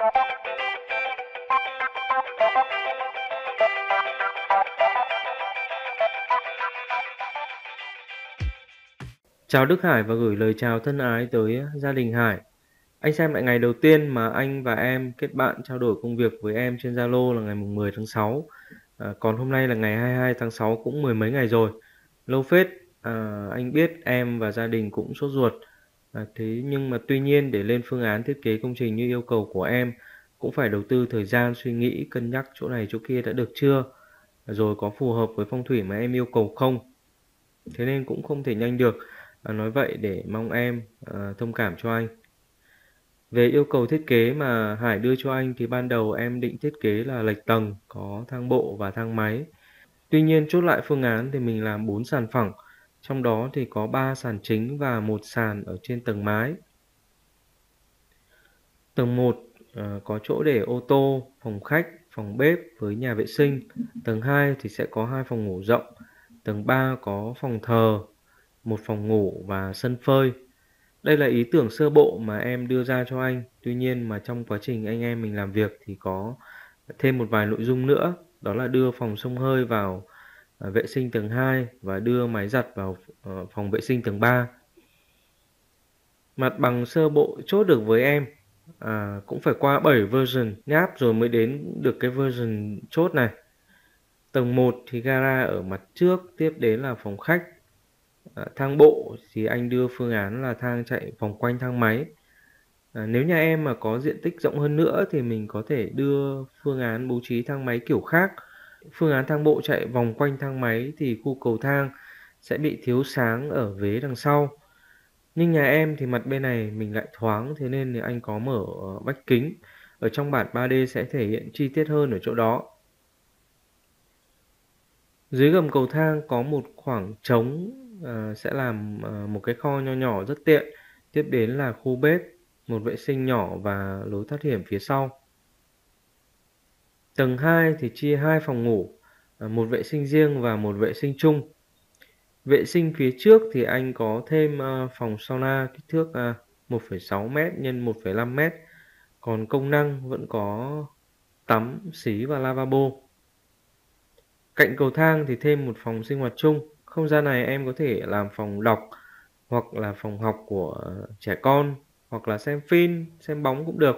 Chào Đức Hải và gửi lời chào thân ái tới gia đình Hải. Anh xem lại ngày đầu tiên mà anh và em kết bạn trao đổi công việc với em trên Zalo là ngày 10 tháng 6. Còn hôm nay là ngày 22 tháng 6, cũng mười mấy ngày rồi. Lâu phết. Anh biết em và gia đình cũng sốt ruột. Thế nhưng mà tuy nhiên để lên phương án thiết kế công trình như yêu cầu của em cũng phải đầu tư thời gian suy nghĩ, cân nhắc chỗ này chỗ kia đã được chưa, rồi có phù hợp với phong thủy mà em yêu cầu không. Thế nên cũng không thể nhanh được. Nói vậy để mong em thông cảm cho anh. Về yêu cầu thiết kế mà Hải đưa cho anh thì ban đầu em định thiết kế là lệch tầng, có thang bộ và thang máy. Tuy nhiên chốt lại phương án thì mình làm 4 sàn phẳng, trong đó thì có 3 sàn chính và một sàn ở trên tầng mái. Tầng 1 có chỗ để ô tô, phòng khách, phòng bếp với nhà vệ sinh. Tầng 2 thì sẽ có 2 phòng ngủ rộng. Tầng 3 có phòng thờ, một phòng ngủ và sân phơi. Đây là ý tưởng sơ bộ mà em đưa ra cho anh. Tuy nhiên mà trong quá trình anh em mình làm việc thì có thêm một vài nội dung nữa. Đó là đưa phòng xông hơi vào vệ sinh tầng 2 và đưa máy giặt vào phòng vệ sinh tầng 3. Mặt bằng sơ bộ chốt được với em. Cũng phải qua 7 version nháp rồi mới đến được cái version chốt này. Tầng 1 thì gara ở mặt trước, tiếp đến là phòng khách. Thang bộ thì anh đưa phương án là thang chạy vòng quanh thang máy. Nếu nhà em mà có diện tích rộng hơn nữa thì mình có thể đưa phương án bố trí thang máy kiểu khác. Phương án thang bộ chạy vòng quanh thang máy thì khu cầu thang sẽ bị thiếu sáng ở vế đằng sau. Nhưng nhà em thì mặt bên này mình lại thoáng, thế nên thì anh có mở vách kính. Ở trong bản 3D sẽ thể hiện chi tiết hơn ở chỗ đó. Dưới gầm cầu thang có một khoảng trống, sẽ làm một cái kho nho nhỏ rất tiện. Tiếp đến là khu bếp, một vệ sinh nhỏ và lối thoát hiểm phía sau. Tầng 2 thì chia 2 phòng ngủ, một vệ sinh riêng và một vệ sinh chung. Vệ sinh phía trước thì anh có thêm phòng sauna kích thước 1,6 m x 1,5 m. Còn công năng vẫn có tắm, xí và lavabo. Cạnh cầu thang thì thêm một phòng sinh hoạt chung. Không gian này em có thể làm phòng đọc hoặc là phòng học của trẻ con, hoặc là xem phim, xem bóng cũng được.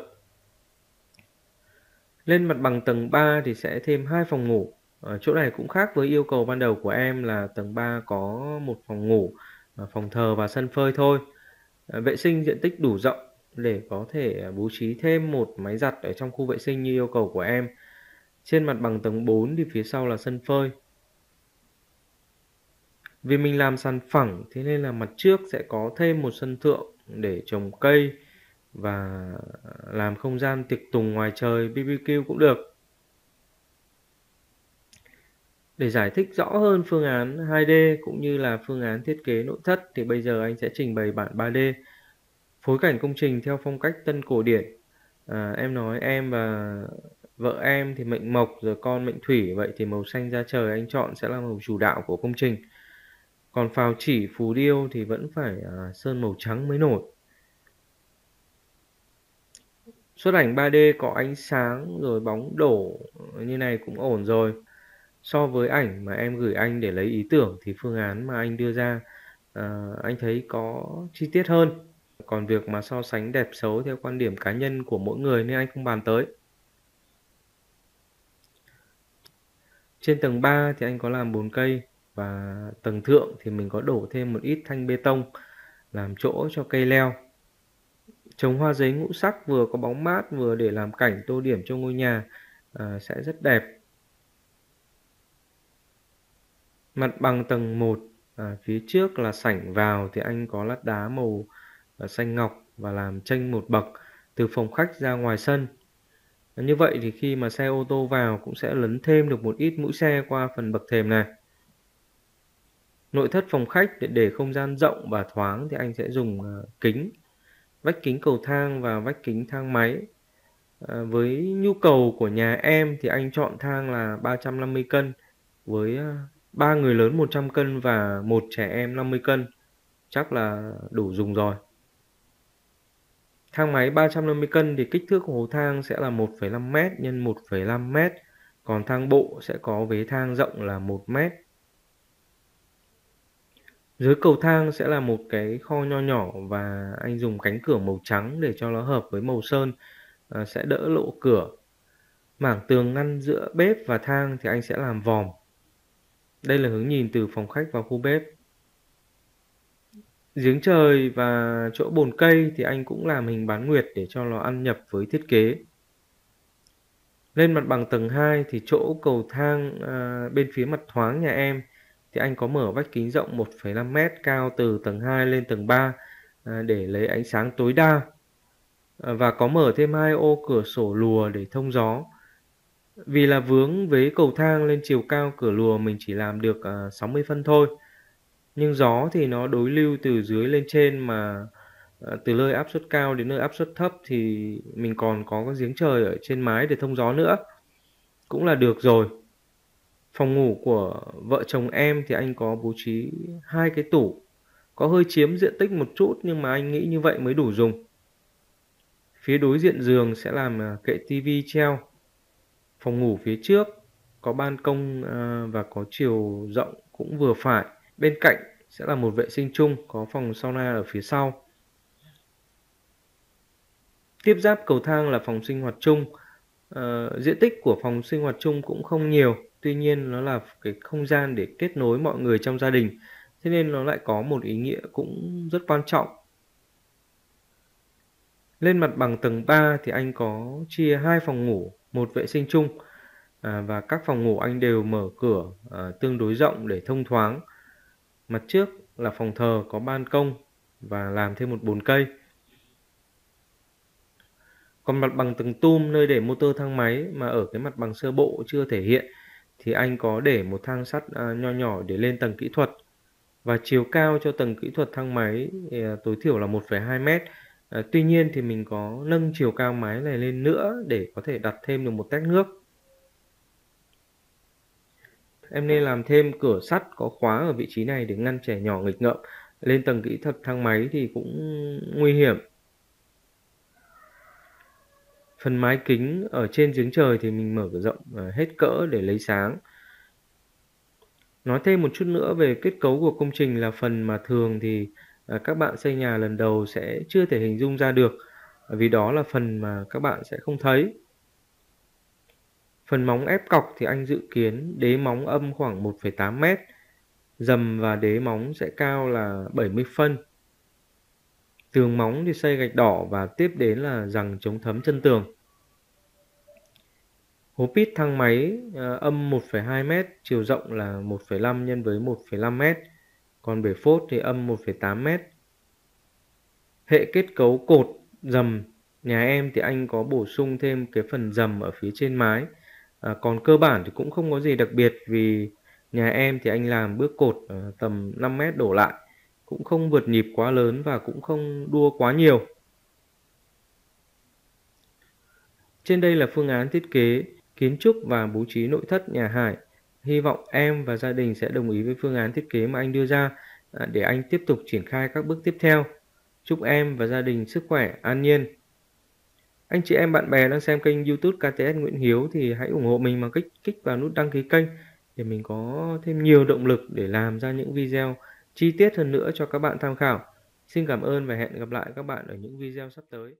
Lên mặt bằng tầng 3 thì sẽ thêm 2 phòng ngủ. Chỗ này cũng khác với yêu cầu ban đầu của em là tầng 3 có một phòng ngủ, phòng thờ và sân phơi thôi. Vệ sinh diện tích đủ rộng để có thể bố trí thêm một máy giặt ở trong khu vệ sinh như yêu cầu của em. Trên mặt bằng tầng 4 thì phía sau là sân phơi. Vì mình làm sàn phẳng thế nên là mặt trước sẽ có thêm một sân thượng để trồng cây và làm không gian tiệc tùng ngoài trời BBQ cũng được. Để giải thích rõ hơn phương án 2D cũng như là phương án thiết kế nội thất thì bây giờ anh sẽ trình bày bản 3D. Phối cảnh công trình theo phong cách tân cổ điển. Em nói em và vợ em thì mệnh mộc, rồi con mệnh thủy, vậy thì màu xanh da trời anh chọn sẽ là màu chủ đạo của công trình. Còn phào chỉ phù điêu thì vẫn phải sơn màu trắng mới nổi. Xuất ảnh 3D có ánh sáng rồi bóng đổ như này cũng ổn rồi. So với ảnh mà em gửi anh để lấy ý tưởng thì phương án mà anh đưa ra anh thấy có chi tiết hơn. Còn việc mà so sánh đẹp xấu theo quan điểm cá nhân của mỗi người nên anh không bàn tới. Trên tầng 3 thì anh có làm 4 cây và tầng thượng thì mình có đổ thêm một ít thanh bê tông làm chỗ cho cây leo. Trồng hoa giấy ngũ sắc vừa có bóng mát vừa để làm cảnh tô điểm cho ngôi nhà sẽ rất đẹp. Mặt bằng tầng 1, phía trước là sảnh vào thì anh có lát đá màu xanh ngọc và làm chênh một bậc từ phòng khách ra ngoài sân. Như vậy thì khi mà xe ô tô vào cũng sẽ lấn thêm được một ít mũi xe qua phần bậc thềm này. Nội thất phòng khách để không gian rộng và thoáng thì anh sẽ dùng kính, vách kính cầu thang và vách kính thang máy. Với nhu cầu của nhà em thì anh chọn thang là 350 cân với 3 người lớn 100 cân và một trẻ em 50 cân. Chắc là đủ dùng rồi. Thang máy 350 cân thì kích thước của cầu thang sẽ là 1,5 mét x 1,5 mét, còn thang bộ sẽ có vế thang rộng là 1 mét. Dưới cầu thang sẽ là một cái kho nho nhỏ và anh dùng cánh cửa màu trắng để cho nó hợp với màu sơn, sẽ đỡ lộ cửa. Mảng tường ngăn giữa bếp và thang thì anh sẽ làm vòm. Đây là hướng nhìn từ phòng khách vào khu bếp. Giếng trời và chỗ bồn cây thì anh cũng làm hình bán nguyệt để cho nó ăn nhập với thiết kế. Lên mặt bằng tầng 2 thì chỗ cầu thang bên phía mặt thoáng nhà em thì anh có mở vách kính rộng 1,5 mét cao từ tầng 2 lên tầng 3 để lấy ánh sáng tối đa. Và có mở thêm 2 ô cửa sổ lùa để thông gió. Vì là vướng với cầu thang lên chiều cao cửa lùa mình chỉ làm được 60 phân thôi. Nhưng gió thì nó đối lưu từ dưới lên trên, mà từ nơi áp suất cao đến nơi áp suất thấp thì mình còn có cái giếng trời ở trên mái để thông gió nữa, cũng là được rồi. Phòng ngủ của vợ chồng em thì anh có bố trí 2 cái tủ, có hơi chiếm diện tích một chút nhưng mà anh nghĩ như vậy mới đủ dùng. Phía đối diện giường sẽ làm kệ tivi treo. Phòng ngủ phía trước có ban công và có chiều rộng cũng vừa phải. Bên cạnh sẽ là một vệ sinh chung, có phòng sauna ở phía sau. Tiếp giáp cầu thang là phòng sinh hoạt chung. Diện tích của phòng sinh hoạt chung cũng không nhiều, tuy nhiên nó là cái không gian để kết nối mọi người trong gia đình, thế nên nó lại có một ý nghĩa cũng rất quan trọng. Lên mặt bằng tầng 3 thì anh có chia 2 phòng ngủ, một vệ sinh chung, và các phòng ngủ anh đều mở cửa tương đối rộng để thông thoáng. Mặt trước là phòng thờ có ban công và làm thêm một bồn cây. Còn mặt bằng tầng tum nơi để motor thang máy mà ở cái mặt bằng sơ bộ chưa thể hiện thì anh có để một thang sắt nho nhỏ để lên tầng kỹ thuật. Và chiều cao cho tầng kỹ thuật thang máy thì tối thiểu là 1,2 mét. Tuy nhiên thì mình có nâng chiều cao mái này lên nữa để có thể đặt thêm được một tách nước. Em nên làm thêm cửa sắt có khóa ở vị trí này để ngăn trẻ nhỏ nghịch ngợm. Lên tầng kỹ thuật thang máy thì cũng nguy hiểm. Phần mái kính ở trên giếng trời thì mình mở rộng hết cỡ để lấy sáng. Nói thêm một chút nữa về kết cấu của công trình là phần mà thường thì các bạn xây nhà lần đầu sẽ chưa thể hình dung ra được, vì đó là phần mà các bạn sẽ không thấy. Phần móng ép cọc thì anh dự kiến đế móng âm khoảng 1,8 mét, dầm và đế móng sẽ cao là 70 phân. Tường móng thì xây gạch đỏ và tiếp đến là giằng chống thấm chân tường. Hố pít thang máy âm 1,2 mét, chiều rộng là 1,5 nhân với 1,5 mét, còn bể phốt thì âm 1,8 mét. Hệ kết cấu cột dầm nhà em thì anh có bổ sung thêm cái phần dầm ở phía trên mái. Còn cơ bản thì cũng không có gì đặc biệt, vì nhà em thì anh làm bước cột tầm 5 mét đổ lại, cũng không vượt nhịp quá lớn và cũng không đua quá nhiều. Trên đây là phương án thiết kế, kiến trúc và bố trí nội thất nhà Hải. Hy vọng em và gia đình sẽ đồng ý với phương án thiết kế mà anh đưa ra để anh tiếp tục triển khai các bước tiếp theo. Chúc em và gia đình sức khỏe, an nhiên. Anh chị em bạn bè đang xem kênh YouTube KTS Nguyễn Hiếu thì hãy ủng hộ mình bằng cách kích vào nút đăng ký kênh để mình có thêm nhiều động lực để làm ra những video chi tiết hơn nữa cho các bạn tham khảo. Xin cảm ơn và hẹn gặp lại các bạn ở những video sắp tới.